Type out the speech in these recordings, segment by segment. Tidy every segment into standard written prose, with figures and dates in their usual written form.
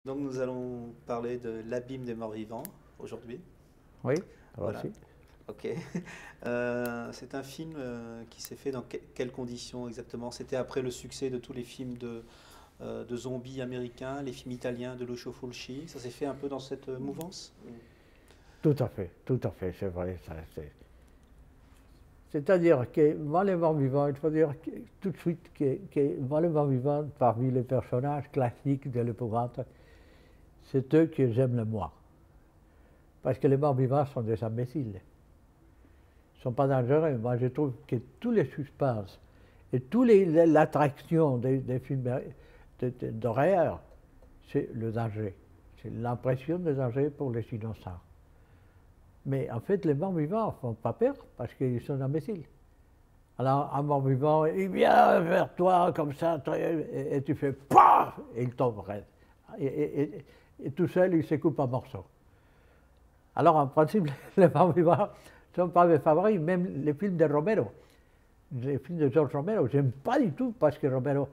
Donc nous allons parler de l'abîme des morts vivants aujourd'hui. Oui, alors Voilà. aussi. Ok. C'est un film qui s'est fait dans quelles conditions exactement? C'était après le succès de tous les films de zombies américains, les films italiens de Lucio Fulci. Ça s'est fait un peu dans cette mouvance? Tout à fait, c'est vrai. C'est-à-dire que dans les morts vivants, il faut dire tout de suite que dans les morts vivants, parmi les personnages classiques de l'épouvante, c'est eux que j'aime le moins. Parce que les morts vivants sont des imbéciles. Ils ne sont pas dangereux. Moi, je trouve que tous les suspens et toute l'attraction des films d'horreur, c'est le danger. C'est l'impression de danger pour les innocents. Mais en fait, les morts vivants ne font pas peur parce qu'ils sont imbéciles. Alors, un mort vivant, il vient vers toi comme ça, et tu fais PAF et il tombe raide. Et tout seul, il se coupe en morceaux. Alors, en principe, les morts vivants ne sont pas mes favoris, même les films de Romero. Les films de George Romero, j'aime pas du tout parce que Romero,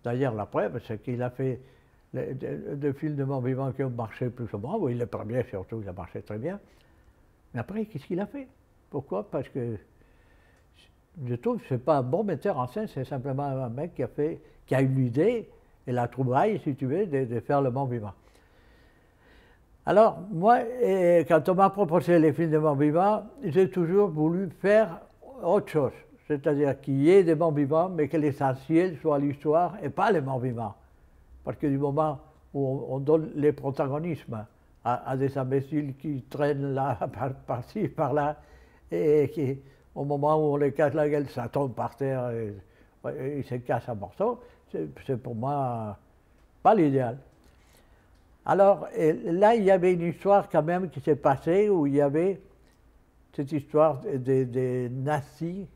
d'ailleurs, la preuve, c'est qu'il a fait des films de morts vivants qui ont marché plus ou moins. Oui, le premier, surtout, il a marché très bien. Mais après, qu'est-ce qu'il a fait? Pourquoi? Parce que je trouve que ce n'est pas un bon metteur en scène, c'est simplement un mec qui a eu l'idée et la trouvaille, si tu veux, de faire le mort vivant. Alors, moi, quand on m'a proposé les films de morts vivants, j'ai toujours voulu faire autre chose. C'est-à-dire qu'il y ait des morts vivants, mais que l'essentiel soit l'histoire et pas les morts vivants. Parce que du moment où on donne les protagonismes à des imbéciles qui traînent là, par-ci, par-là, et qui, au moment où on les casse la gueule, ça tombe par terre et ils se cassent en morceaux, c'est pour moi pas l'idéal. Alors là, il y avait une histoire quand même qui s'est passée où il y avait cette histoire des nazis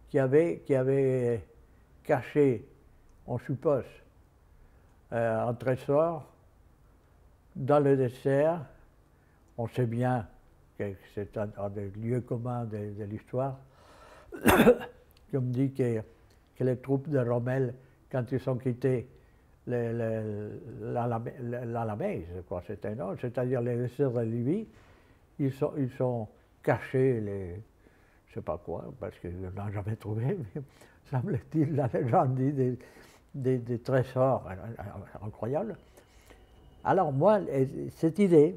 qui avaient caché, on suppose, un trésor dans le désert. On sait bien que c'est un des lieux communs de l'histoire. On me dit que les troupes de Rommel, quand ils ont quitté l'Alamèse, quoi, c'était non, c'est-à-dire les déserts de Libye, ils sont cachés je ne sais pas quoi, parce qu'ils ne l'ont jamais trouvé, mais semble-t-il, la légende dit des trésors incroyables. Alors moi, cette idée,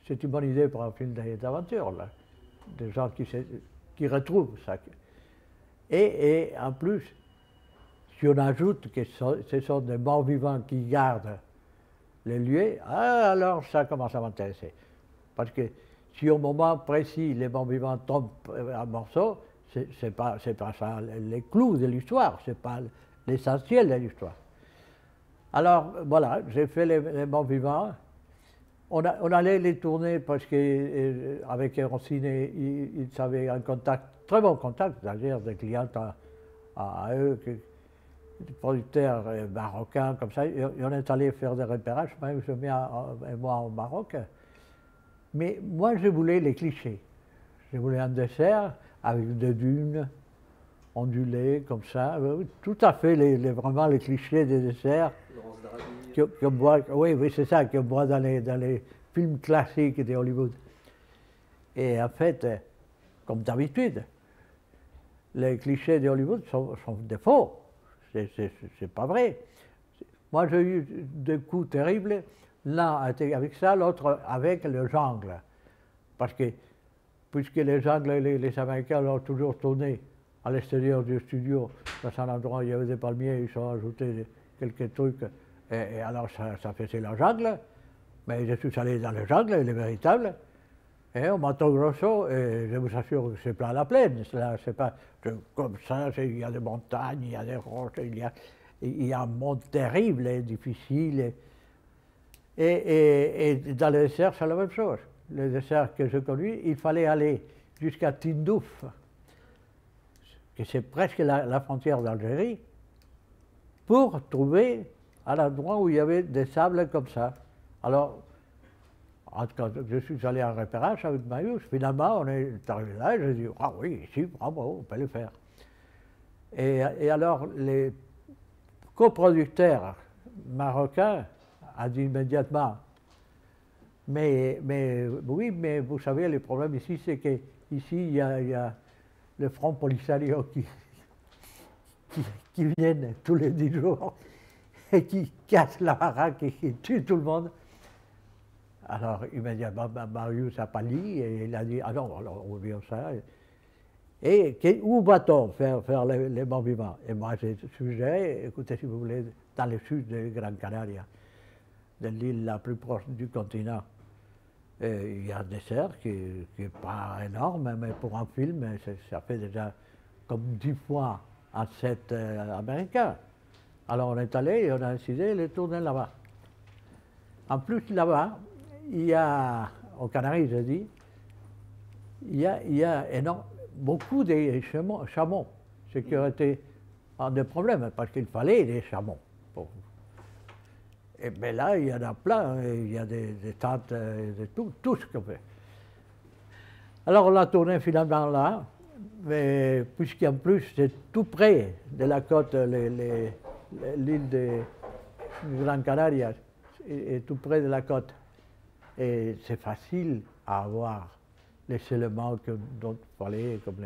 c'est une bonne idée pour un film d'aventure, là. Des gens qui retrouvent ça. Et en plus, si on ajoute que ce sont des morts vivants qui gardent les lieux, alors ça commence à m'intéresser. Parce que si au moment précis les morts vivants tombent en morceaux, c'est pas ça les clous de l'histoire, c'est pas l'essentiel de l'histoire. Alors voilà, j'ai fait les morts vivants. On allait les tourner parce qu'avec Rossini, ils avaient un contact, très bon contact d'ailleurs, des clients à eux, des producteurs marocains comme ça. Et on est allé faire des repérages, même je et moi au Maroc. Mais moi, je voulais les clichés. Je voulais un dessert avec des dunes ondulées comme ça. Tout à fait vraiment les clichés des desserts. Qu'on boit, oui, c'est ça, qu'on boit dans les films classiques de Hollywood. Et en fait, comme d'habitude, les clichés de Hollywood sont des faux. C'est pas vrai. Moi, j'ai eu des coups terribles, l'un avec ça, l'autre avec le jungle. Parce que, puisque les jungles, les Américains l'ont toujours tourné à l'extérieur du studio, dans un endroit où il y avait des palmiers, ils ont ajouté quelques trucs. Et alors ça faisait la jungle, mais je suis allé dans le jungle, le véritable, et au Mato Grosso, et je vous assure que c'est plein la plaine, c'est pas comme ça, il y a des montagnes, il y a des roches, il y a un monde terrible et difficile. Et dans le désert, c'est la même chose. Le désert que je connais, il fallait aller jusqu'à Tindouf, que c'est presque la frontière d'Algérie, pour trouver à l'endroit où il y avait des sables comme ça. Alors, quand je suis allé en repérage avec Marius, finalement, on est arrivé là et j'ai dit, ah oui, ici, bravo, on peut le faire. Et alors, les coproducteurs marocains a dit immédiatement, mais oui, mais vous savez, le problème ici, c'est qu'ici, il y a le Front Polisario qui viennent tous les 10 jours et qui cassent la baraque et qui tuent tout le monde. Alors, immédiatement, Marius a pâli et il a dit, ah non, alors on revient ça. Et où va-t-on faire les morts vivants? Et moi, j'ai suggéré, écoutez, si vous voulez, dans le sud de Gran Canaria, de l'île la plus proche du continent, il y a un désert qui n'est pas énorme, mais pour un film, ça fait déjà comme 10 fois un set américain. Alors on est allé et on a décidé de tourner là-bas. En plus, là-bas, il y a, aux Canaries, je dis, il y a beaucoup de chameaux, ce qui aurait été un des problèmes, parce qu'il fallait des chameaux. Et bien là, il y en a plein, il y a des tentes, de tout ce qu'on fait. Alors on l'a tourné finalement là, mais puisqu'en plus c'est tout près de la côte, l'île de Gran Canaria est tout près de la côte. Et c'est facile à avoir les éléments dont il fallait, comme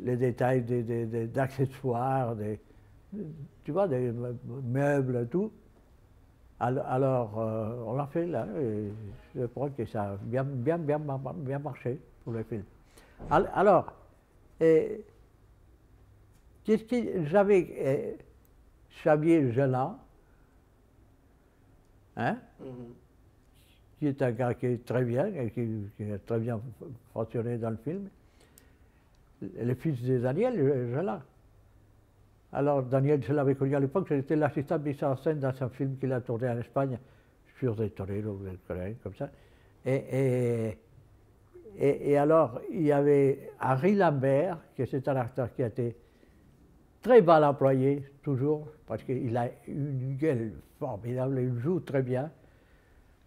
les détails d'accessoires, tu vois, des meubles et tout. Alors, on l'a fait là, et je crois que ça a bien marché pour le film. Alors, qu'est-ce que j'avais Xavier Gelat, hein, qui est un gars qui est très bien, et qui a très bien fonctionné dans le film, le fils de Daniel Gelat. Alors, Daniel, je l'avais connu à l'époque, j'étais l'assistant mise en scène dans un film qu'il a tourné en Espagne, sur des toreros, comme ça. Et alors, il y avait Henri Lambert, qui est un acteur qui a été très mal employé, toujours, parce qu'il a une gueule formidable, il joue très bien.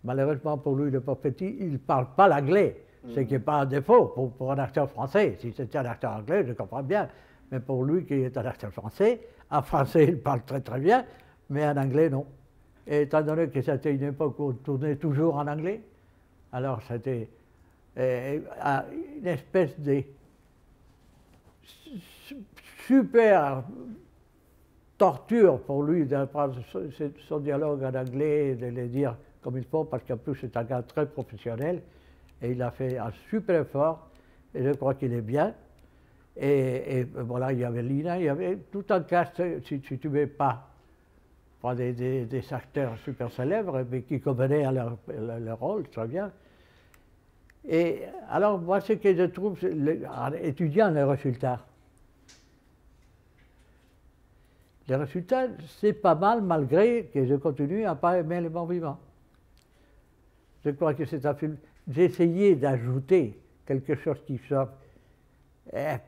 Malheureusement pour lui, le pauvre petit, il ne parle pas l'anglais, ce qui n'est pas un défaut pour un acteur français. Si c'était un acteur anglais, je comprends bien. Mais pour lui, qui est un acteur français, en français, il parle très très bien, mais en anglais, non. Et étant donné que c'était une époque où on tournait toujours en anglais, alors c'était une espèce de super torture pour lui d'apprendre son dialogue en anglais et de le dire comme il faut, parce qu'en plus c'est un gars très professionnel, et il a fait un super effort, et je crois qu'il est bien. Et voilà, il y avait Lina, il y avait tout un cast, si tu ne veux pas des acteurs super célèbres, mais qui convenaient à leur rôle, très bien. Et alors, moi, ce que je trouve, en étudiant les résultats, c'est pas mal, malgré que je continue à ne pas aimer les morts vivants. Je crois que c'est un film. J'ai essayé d'ajouter quelque chose qui soit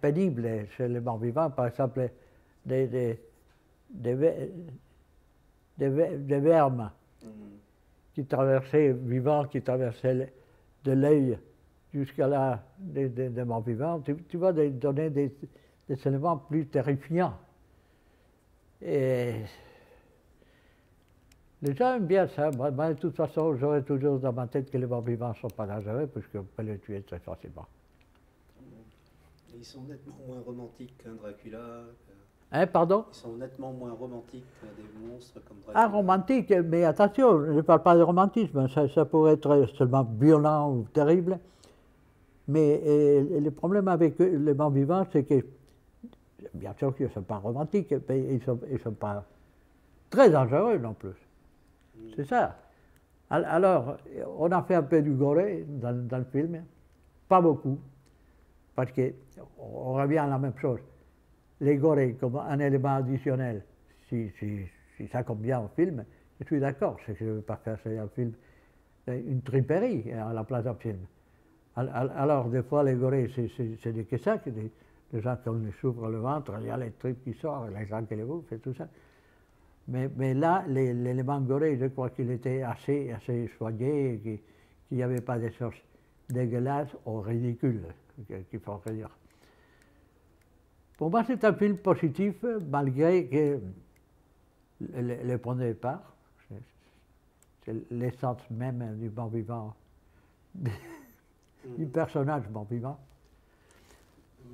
pénible chez les morts vivants, par exemple des vermes qui traversaient, vivants, qui traversaient de l'œil jusqu'à là des morts vivants. Tu vas donner des éléments plus terrifiants. Et les gens aiment bien ça. Moi, de toute façon, j'aurais toujours dans ma tête que les morts vivants ne sont pas dangereux, puisqu'on peut les tuer très facilement. Ils sont nettement moins romantiques qu'un Dracula. Hein, pardon? Ils sont nettement moins romantiques que des monstres comme Dracula. Ah, romantique, mais attention, je ne parle pas de romantisme, ça pourrait être seulement violent ou terrible. Mais le problème avec les morts vivants, c'est que, bien sûr qu'ils ne sont pas romantiques, mais ils ne sont pas très dangereux non plus. C'est ça. Alors, on a fait un peu du goré dans le film, pas beaucoup, parce qu'on revient à la même chose. Les gorées comme un élément additionnel, si ça convient au film, je suis d'accord, c'est que je ne veux pas faire un film, une triperie à la place d'un film. Alors, des fois, les gorées, c'est que ça, que des gens qui s'ouvrent le ventre, il y a les tripes qui sortent, les gens qui les bouffent et tout ça. Mais là, l'élément goré, je crois qu'il était assez soigné, qu'il n'y avait pas des choses dégueulasses ou ridicules, qu'il faudrait dire. Pour moi, c'est un film positif, malgré que le point de départ, c'est l'essence même du mort-vivant, du Mm. personnage mort-vivant.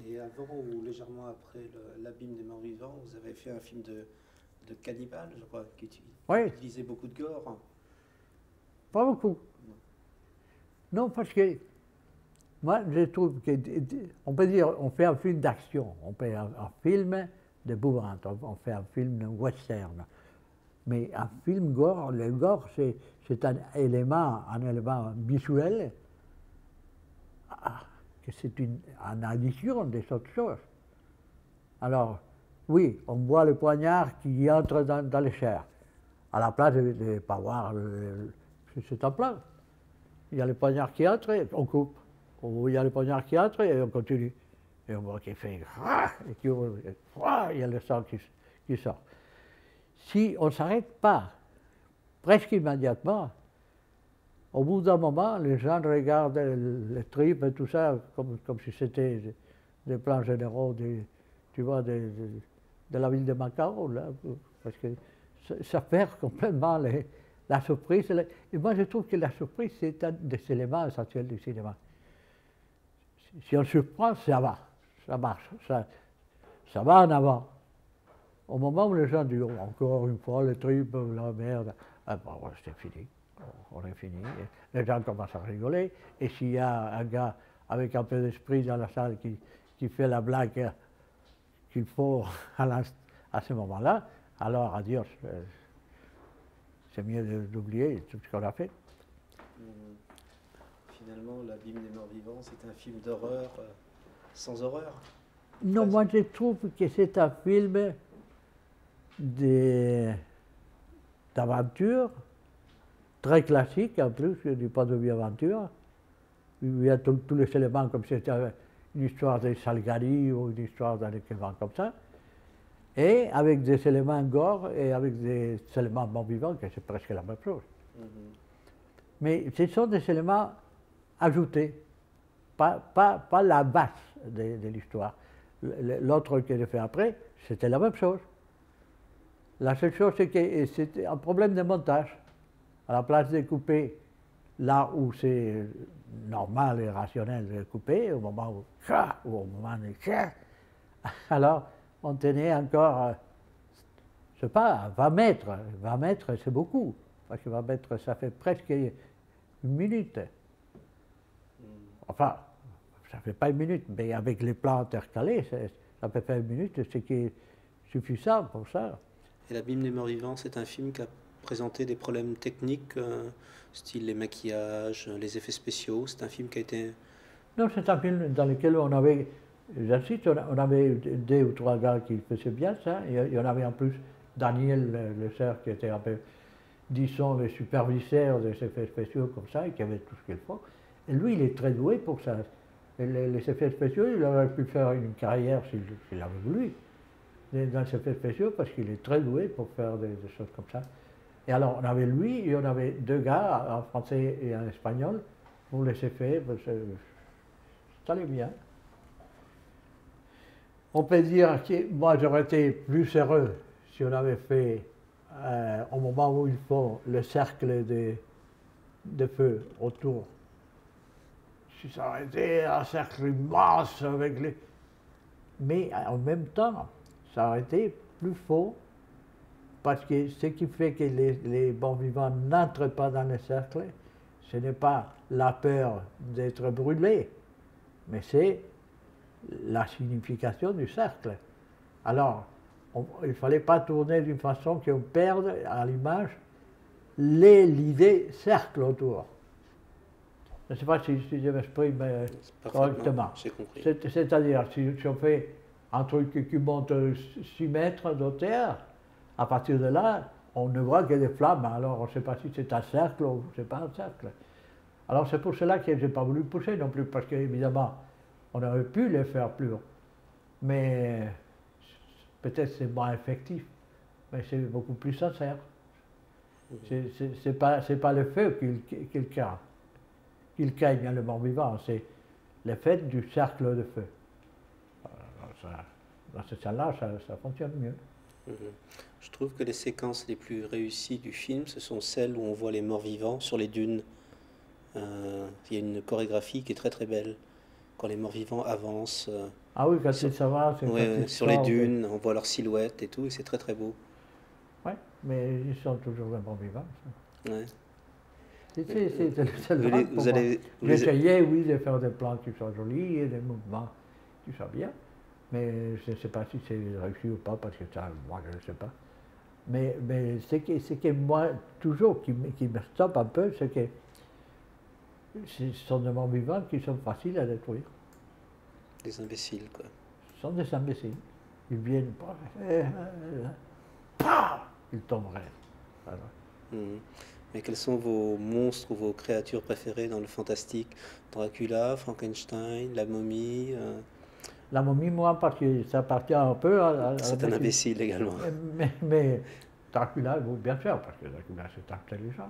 Et avant ou légèrement après l'abîme des morts vivants, vous avez fait un film de cannibale, je crois, Oui, utilisait beaucoup de gore. pas beaucoup. Non, parce que moi, je trouve on peut dire, on fait un film d'action, on fait un film de bourrin, on fait un film western. Mais un film gore, le gore, c'est un élément visuel, que c'est une addition des autres choses. Alors, oui, on voit le poignard qui entre dans les chairs. À la place de ne pas voir, c'est un plan. Il y a le poignard qui entre, on coupe. Ou il y a le poignard qui entre et on continue. Et on voit qu'il fait et qu'il ouvre, il y a le sang qui sort. Si on ne s'arrête pas presque immédiatement, au bout d'un moment, les gens regardent les tripes et tout ça comme si c'était des plans généraux tu vois, de la ville de Macao, là, parce que ça perd complètement la surprise. Et moi, je trouve que la surprise, c'est un des éléments essentiels du cinéma. Si on surprend, ça va, ça marche, ça va en avant. Au moment où les gens disent, oh, encore une fois, les tripes, la merde, ah bon, c'est fini, on est fini. Et les gens commencent à rigoler, et s'il y a un gars avec un peu d'esprit dans la salle qui fait la blague qu'il faut à ce moment-là, alors adios, c'est mieux d'oublier tout ce qu'on a fait. Finalement, l'abîme des morts vivants, c'est un film d'horreur sans horreur. Non, moi je trouve que c'est un film d'aventure, très classique en plus, je ne dis pas de vie aventure. Il y a tous les éléments comme si c'était une histoire de Salgari ou une histoire d'un écrivain comme ça, et avec des éléments gore et avec des éléments morts-vivants, que c'est presque la même chose. Mais ce sont des éléments ajoutés, pas la base de l'histoire. L'autre que j'ai fait après, c'était la même chose. La seule chose, c'est que c'était un problème de montage. À la place de couper là où c'est normal et rationnel de couper, au moment où au moment où alors on tenait encore, je sais pas, 20 mètres. 20 mètres, c'est beaucoup. Parce que 20 mètres, ça fait presque une minute. Enfin, ça ne fait pas une minute, mais avec les plans intercalés, ça peut faire une minute, ce qui est suffisant pour ça. Et l'abîme des morts vivants, c'est un film qui a présenté des problèmes techniques, style les maquillages, les effets spéciaux. C'est un film qui a été... Non, c'est un film dans lequel on avait, j'insiste, on avait 2 ou 3 gars qui faisaient bien ça. Il y en avait en plus Daniel Le Cerf qui était un peu, disons, le superviseur des effets spéciaux comme ça, et qui avait tout ce qu'il faut. Et lui, il est très doué pour ça. Et les effets spéciaux, il aurait pu faire une carrière s'il avait voulu dans les effets spéciaux, parce qu'il est très doué pour faire des choses comme ça. Et alors, on avait lui et on avait 2 gars, un français et un espagnol, pour les effets, ça allait bien. On peut dire que moi, j'aurais été plus heureux si on avait fait, au moment où il faut, le cercle de feu autour. Si ça aurait été un cercle immense avec les... Mais en même temps, ça aurait été plus faux, parce que ce qui fait que les morts vivants n'entrent pas dans le cercle, ce n'est pas la peur d'être brûlés, mais c'est la signification du cercle. Alors, il ne fallait pas tourner d'une façon qu'on perde à l'image l'idée cercle autour. Je ne sais pas si je m'exprime correctement. C'est-à-dire, si on fait un truc qui monte 6 mètres d'auteur, à partir de là, on ne voit que des flammes. Alors, on ne sait pas si c'est un cercle ou c'est pas un cercle. Alors, c'est pour cela que je n'ai pas voulu pousser non plus, parce qu'évidemment, on aurait pu les faire plus haut. Mais peut-être c'est moins effectif, mais c'est beaucoup plus sincère. C'est pas le feu qu'il craigne le mort vivant, c'est le fait du cercle de feu. Dans ce sens-là, ça fonctionne mieux. Mhm. Je trouve que les séquences les plus réussies du film, ce sont celles où on voit les morts vivants sur les dunes. Il y a une chorégraphie qui est très très belle. Quand les morts vivants avancent Ah oui, quand sur, il s'avance, ouais, quand ouais, il sur les sort des... dunes, on voit leurs silhouettes et tout, et c'est très très beau. Oui, mais ils sont toujours vraiment vivants. Ouais. C'est le rôle pour Vous moi. allez, vous les- J'essayais, oui, de faire des plans qui soient jolis et des mouvements qui soient bien, mais je ne sais pas si c'est réussi ou pas, parce que ça, moi, je ne sais pas. Mais ce qui moi, toujours, qui me stoppe un peu, c'est que ce sont des morts vivants qui sont faciles à détruire. des imbéciles, quoi. Ce sont des imbéciles. Ils viennent, paf, ils tomberaient. Voilà. Mhm. Mais quels sont vos monstres ou vos créatures préférées dans le fantastique? Dracula, Frankenstein, la momie La momie, moi, parce que ça appartient un peu à la c'est un médecine. imbécile également. Mais Dracula, bon, bien sûr, parce que Dracula, c'est intelligent.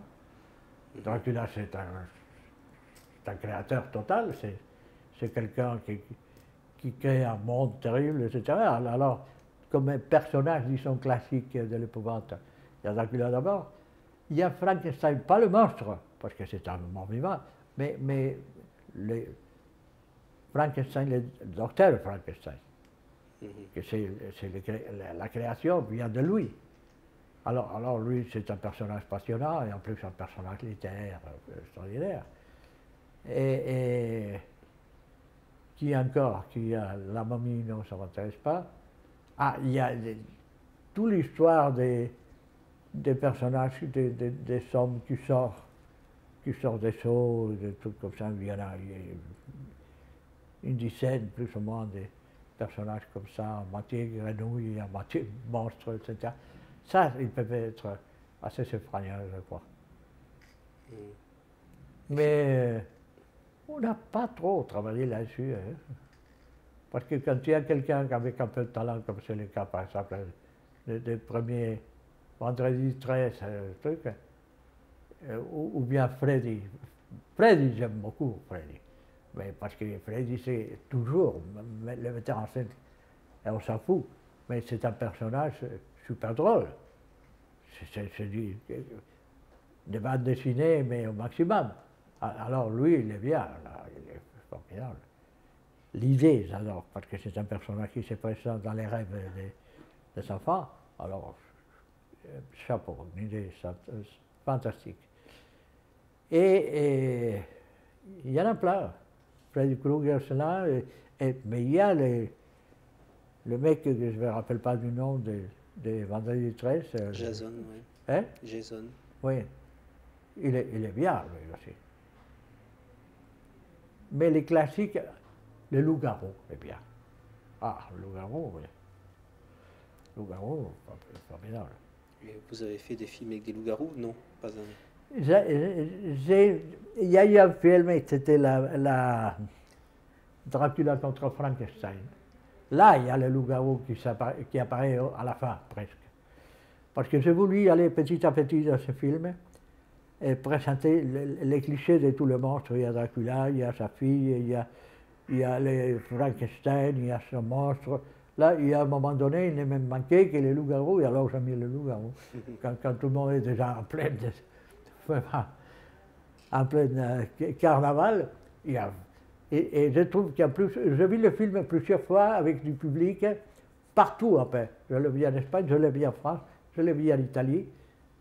Mhm. Dracula, c'est un créateur total. C'est quelqu'un qui crée un monde terrible, etc. Alors, comme un personnage, disons, classique de l'épouvante, il y a Dracula d'abord. Il y a Frankenstein, pas le monstre, parce que c'est un mort vivant, mais les, Frankenstein, le docteur Frankenstein, Mhm. que la création vient de lui. Alors lui, c'est un personnage passionnant et en plus un personnage littéraire extraordinaire. Et qui encore, qui a la momie, non, ça ne m'intéresse pas. Ah, il y a toute l'histoire des personnages, des hommes qui sortent des seaux, des trucs comme ça. Il y en a une dizaine, plus ou moins, des personnages comme ça, à moitié grenouille, à moitié monstre, etc. Ça, ils peuvent être assez effrayants, je crois. Mhm. Mais on n'a pas trop travaillé là-dessus. Hein. Parce que quand il y a quelqu'un avec un peu de talent, comme c'est le cas par exemple des premiers Vendredi 13, truc, ou bien Freddy. Freddy, j'aime beaucoup Freddy. Mais parce que Freddy, c'est toujours le metteur en scène, et on s'en fout. Mais c'est un personnage super drôle. C'est des bandes dessinées, mais au maximum. Alors lui, il est bien, là, il est formidable. L'idée, j'adore, parce que c'est un personnage qui se présente dans les rêves des enfants. Alors, chapeau, une idée fantastique. Et il y en a plein. Freddy Krueger, c'est là. Mais il y a le mec que je ne me rappelle pas du nom de Vendredi 13. Jason, oui. Hein? Jason. Oui. Il est bien, lui aussi. Mais les classiques, le loup-garou est bien. Ah, le loup-garou, oui. Le loup-garou, formidable. Et vous avez fait des films avec des loups-garous? Non, pas un. Il y a eu un film, c'était la Dracula contre Frankenstein. Là, il y a le loup-garou qui apparaît à la fin, presque. Parce que j'ai voulu aller petit à petit dans ce film et présenter les clichés de tous les monstres. Il y a Dracula, il y a sa fille, il y a les Frankenstein, il y a ce monstre. Là, il y a un moment donné, il ne me manquait que les loups-garous, et alors j'ai mis le loup-garou. Quand tout le monde est déjà en plein carnaval, et je trouve qu'il y a plus. J'ai vu le film plusieurs fois avec du public, partout après. Je l'ai vu en Espagne, je l'ai vu en France, je l'ai vu en Italie.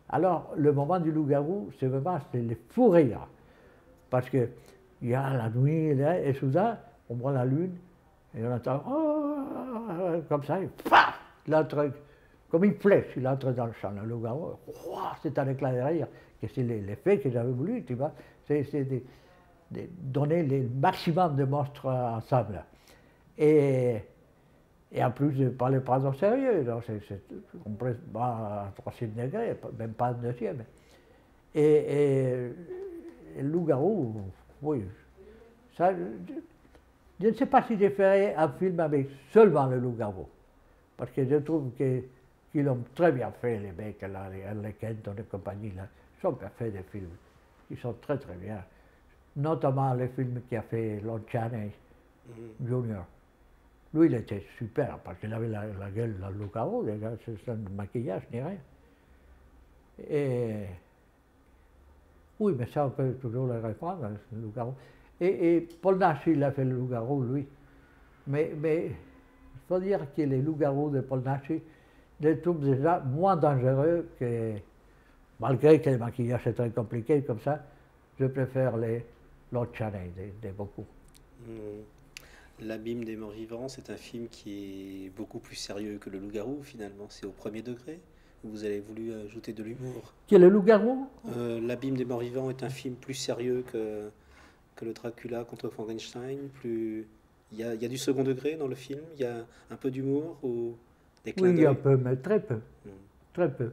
Alors, le moment du loup-garou, c'est vraiment le fou rire. Parce qu'il y a la nuit, là, et soudain, on voit la lune, et on entend oh, comme ça, et paf, il entre, comme une flèche, il entre dans le champ. Le loup-garou, c'est un éclat de rire, que c'est l'effet que j'avais voulu, tu vois. C'est de donner le maximum de monstres ensemble. Et en plus, je ne parlais pas au sérieux, on prend un troisième degré, même pas un deuxième. Et le loup-garou, oui, ça, je ne sais pas si je ferais un film avec seulement le loup-garou, parce que je trouve qu'ils l'ont très bien fait, les mecs, là, les Kenton et compagnie, là. Ils ont bien fait des films qui sont très très bien. Notamment le film qui a fait Lon Chaney Jr. Lui, il était super, parce qu'il avait la gueule dans le loup-garou, sans maquillage ni rien. Et oui, mais ça, on peut toujours le reprendre, le loup-garou. Et Paul Nash, il a fait le loup-garou, lui. Mais il faut dire que les loups-garous de Paul Nash, je les trouve déjà moins dangereux que, malgré que le maquillage est très compliqué comme ça, je préfère l'autre Chaney de beaucoup. L'abîme des morts vivants, c'est un film qui est beaucoup plus sérieux que le loup-garou, finalement. C'est au premier degré. Vous avez voulu ajouter de l'humour. Qui est le loup-garou? L'abîme des morts vivants est un film plus sérieux que le Dracula contre Frankenstein. Il y a du second degré dans le film. Il y a un peu d'humour ou des clins Oui, d'œil. un peu, mais très peu. Mm. Très peu.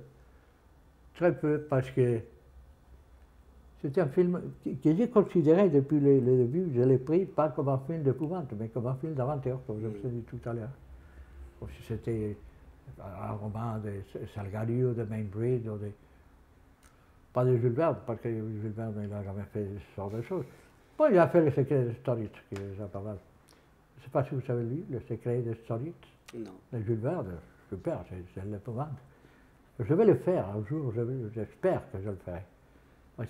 Très peu, parce que c'est un film que j'ai considéré depuis le début, je l'ai pris pas comme un film d'épouvante, mais comme un film d'aventure, comme je me suis dit tout à l'heure. Comme si c'était un roman de Salgari ou de Mainbreed, pas de Jules Verne, parce que Jules Verne il n'a jamais fait ce genre de choses. Bon, il a fait Le Secret de Storitz, qui est déjà pas mal. Je ne sais pas si vous avez lu Le Secret de Storitz, Non. de Jules Verne, super, c'est l'épouvante. Je vais le faire un jour, j'espère que je le ferai.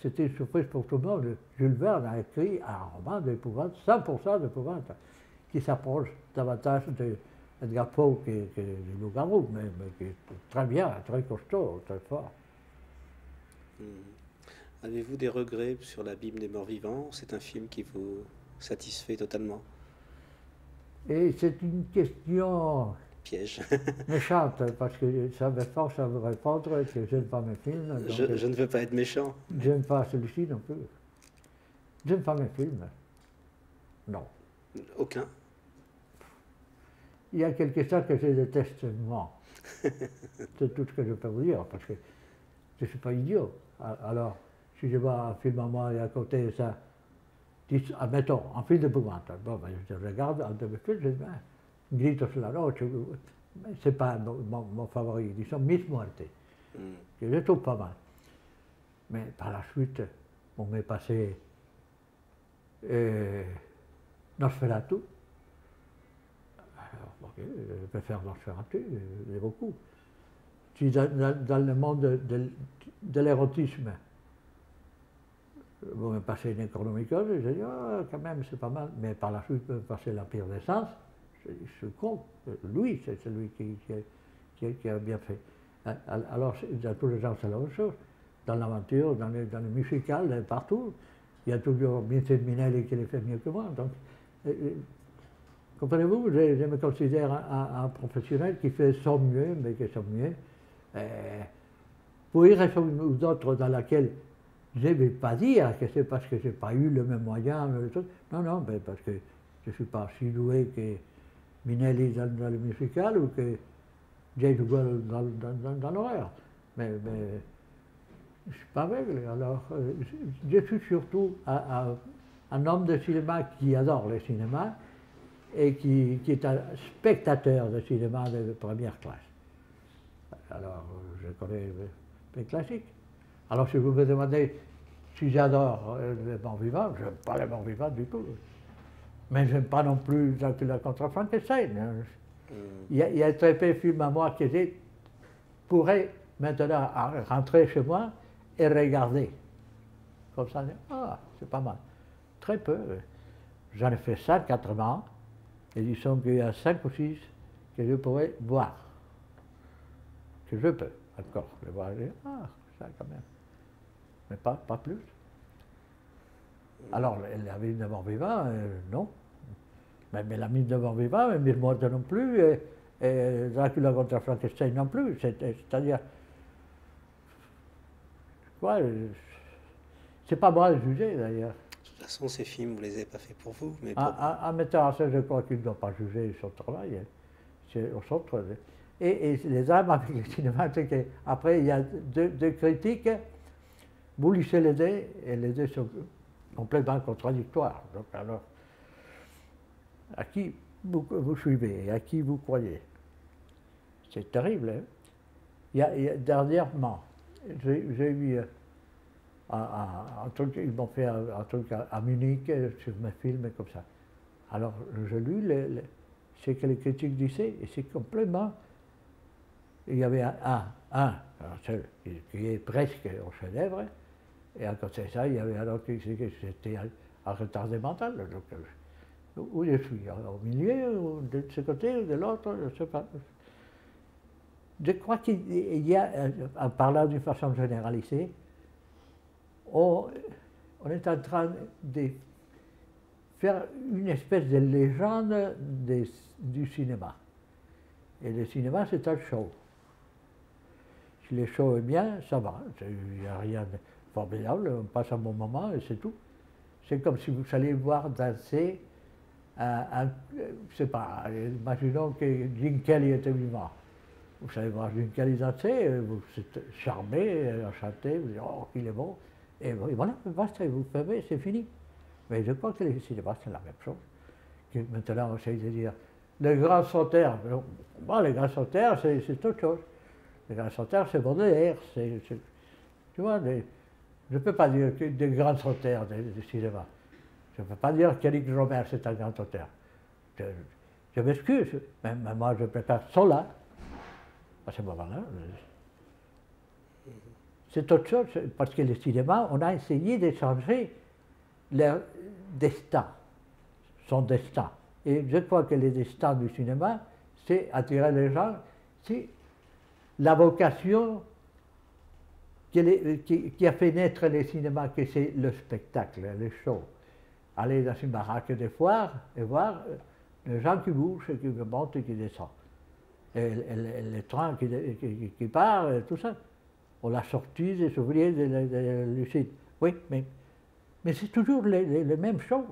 C'était une surprise pour tout le monde. Jules Verne a écrit un roman d'épouvante, 100% d'épouvante, qui s'approche davantage d'Edgar Poe que du loup-garou, mais qui est très bien, très costaud, très fort. Avez-vous des regrets sur l'abîme des morts vivants? C'est un film qui vous satisfait totalement? Et c'est une question Piège. méchante, parce que ça me force à vous répondre que j'aime pas mes films. Je ne veux pas être méchant. J'aime pas celui-ci non plus. J'aime pas mes films. Non. Aucun. Il y a quelque chose que je déteste moins. C'est tout ce que je peux vous dire, parce que je ne suis pas idiot. Alors, si je vois un film à moi et à côté de ça, admettons, un film d'épouvante, bon, ben, je regarde un de mes films, je dis, ben, Grito sulla noce, c'est pas mon favori, disons Miss Muerte, que je trouve pas mal. Mais par la suite, on m'est passé Nosferatu. Alors, ok, je préfère Nosferatu, il y a beaucoup. Si dans le monde de l'érotisme, vous me passez Necronomicon, j'ai dit, oh, quand même, c'est pas mal. Mais par la suite, vous me passez l'Empire des Sens, je suis con. Lui, c'est celui qui a bien fait. Alors, dans tous les genres, c'est la même chose. Dans l'aventure, dans le musical, partout, il y a toujours Vincent Minnelli qui le fait mieux que moi. Donc, comprenez-vous, je me considère un professionnel qui fait son mieux, mais qui son mieux. Pour une raison ou d'autre dans laquelle je ne vais pas dire que c'est parce que je n'ai pas eu le même moyen, non, mais parce que je ne suis pas aussi doué que Minnelli dans le musical ou que James Whale dans l'horreur. Mais je ne suis pas aveugle. Alors, je suis surtout un homme de cinéma qui adore le cinéma et qui est un spectateur de cinéma de première classe. Alors, je connais les classiques. Alors, si vous me demandez si j'adore les morts vivants, je n'aime pas les morts vivants du tout. Mais je n'aime pas non plus Dracula contre Frankenstein. Il y a très peu de films à moi que je pourrais maintenant rentrer chez moi et regarder. Comme ça, ah, c'est pas mal. Très peu. J'en ai fait 180, et disons qu'il y a 5 ou 6 que je pourrais voir. Que je peux encore le voir. Ah, ça quand même. Mais pas plus. Alors, la mine de mort-vivant, non. Mais la mine de mort-vivant, mais Mille Mortes non plus, et Dracula contre Frankenstein non plus. C'est-à-dire, quoi, c'est pas moi de juger d'ailleurs. De toute façon, ces films, vous ne les avez pas faits pour vous. Mais En mettant en scène, je crois qu'il ne doit pas juger son travail. C'est aux autres. Et les armes avec le cinéma, c'est qu'après, il y a deux critiques. Vous lissez les deux, et les deux sont complètement contradictoires. Donc, alors, à qui vous suivez et à qui vous croyez? C'est terrible. Hein? Dernièrement, j'ai eu un truc, ils m'ont fait un truc à Munich sur mes films et comme ça. Alors, je lis ce que les critiques disaient, et c'est complètement... Il y avait un seul, qui est presque au chef-d'œuvre, et à côté de ça, il y avait un autre qui disait que c'était un retardé mental. Donc, où je suis, au milieu, ou de ce côté, ou de l'autre, je ne sais pas. Je crois qu'il y a, en parlant d'une façon généralisée, on est en train de faire une espèce de légende du cinéma. Et le cinéma, c'est un show. Si le show est bien, ça va. Il n'y a rien de formidable, on passe un bon moment et c'est tout. C'est comme si vous alliez voir danser je ne sais pas, imaginons que Gene Kelly était vivant. Vous allez voir Gene Kelly danser, vous êtes charmé, enchanté, vous dites oh, qu'il est bon. Et voilà, basta, vous fermez, c'est fini. Mais je crois que le cinéma, c'est la même chose. Que maintenant, on essaie de dire le grand sauteur. Bon, le grand sauteur, c'est autre chose. Le grand sauteur, c'est Baudelaire. Tu vois, je ne peux pas dire que des grands sauteurs du cinéma. Je ne peux pas dire qu'Éric Rohmer, c'est un grand auteur. Je m'excuse, mais moi, je préfère Zola à ce moment-là. C'est autre chose, parce que le cinéma, on a essayé de changer leur destin, son destin. Et je crois que le destin du cinéma, c'est attirer les gens, c'est la vocation qui a fait naître le cinéma, que c'est le spectacle, le show. Aller dans une baraque de foire et voir les gens qui bougent, qui montent et qui descendent. Et le train qui part, et tout ça. Ou la sortie des ouvriers de l'usine. Oui, mais c'est toujours les mêmes choses.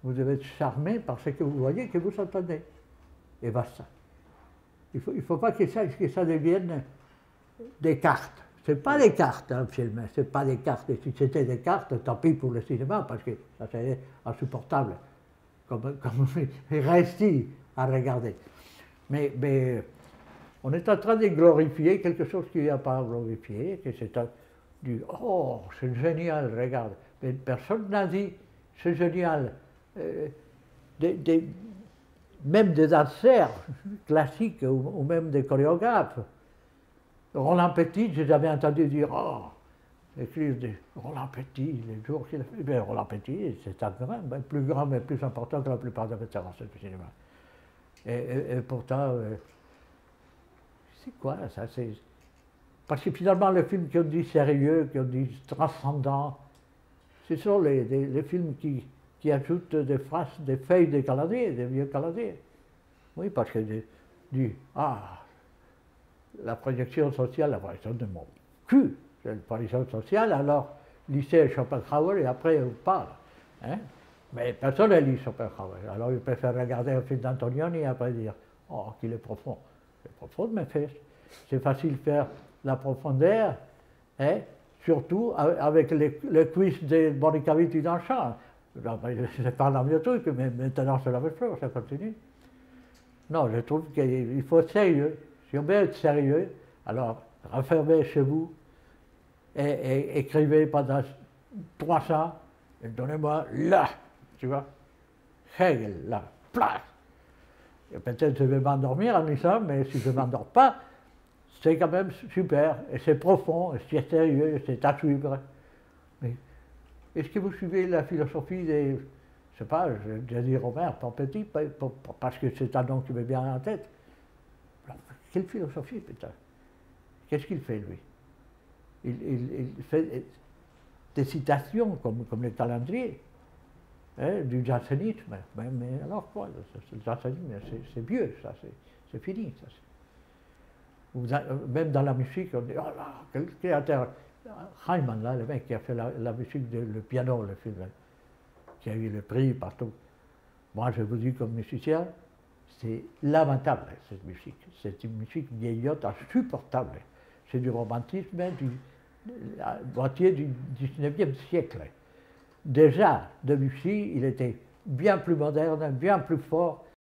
Vous devez être charmé par ce que vous voyez, que vous entendez. Et basta. Il ne faut pas que ça devienne des cartes. Ce n'est pas des cartes, un film, ce n'est pas des cartes. Et si c'était des cartes, tant pis pour le cinéma, parce que ça serait insupportable, comme rester à regarder. Mais on est en train de glorifier quelque chose qu'il n'y a pas à glorifier, que c'est du « Oh, c'est génial, regarde ». Mais personne n'a dit « C'est génial ». Même des danseurs classiques ou même des chorégraphes. Roland Petit, j'ai jamais entendu dire « Oh ». Écrire de Roland Petit, les jours qu'il a fait. Mais Roland Petit, c'est un grand, plus grand mais plus important que la plupart des vétérans du cinéma. Et pourtant, c'est quoi ça? Parce que finalement, les films qui ont dit sérieux, qui ont dit transcendant, ce sont les films qui ajoutent des phrases, des feuilles de calendrier, des vieux calendriers. Oui, parce que la projection sociale, la projection de mon cul, c'est la projection sociale, alors lycée Schopenhauer et après on parle. Hein? Mais personne ne lit Schopenhauer, alors il préfère regarder un film d'Antonioni et après dire « Oh, qu'il est profond ». C'est profond, mais c'est facile de faire la profondeur, hein? Surtout avec les quiz de Monica Vitti dans le champ. Je parle un vieux truc, mais maintenant c'est la même chose, ça continue. Non, je trouve qu'il faut être sérieux. Si on veut être sérieux, alors refermez chez vous et écrivez pendant 3 ans et donnez-moi là, tu vois, Hegel, là, place. Et peut-être je vais m'endormir en lisant, mais si je ne m'endors pas, c'est quand même super, et c'est profond, et c'est sérieux, et c'est à suivre. Mais est-ce que vous suivez la philosophie des, je ne sais pas, j'ai dit Rohmer, pas petit, parce que c'est un nom qui me vient en tête. Alors, quelle philosophie, putain? Qu'est-ce qu'il fait, lui? Il fait des citations comme le calendrier, hein, du jansénisme. Mais alors quoi? Le jansénisme, c'est vieux, ça, c'est fini. Ça, même dans la musique, on dit, oh là, quel créateur. Hyman, là, le mec qui a fait la musique de Le Piano, le film, qui a eu le prix partout. Moi, je vous dis comme musicien, c'est lamentable, cette musique. C'est une musique vieillotte, insupportable. C'est du romantisme la moitié du 19e siècle. Déjà, Debussy, il était bien plus moderne, bien plus fort,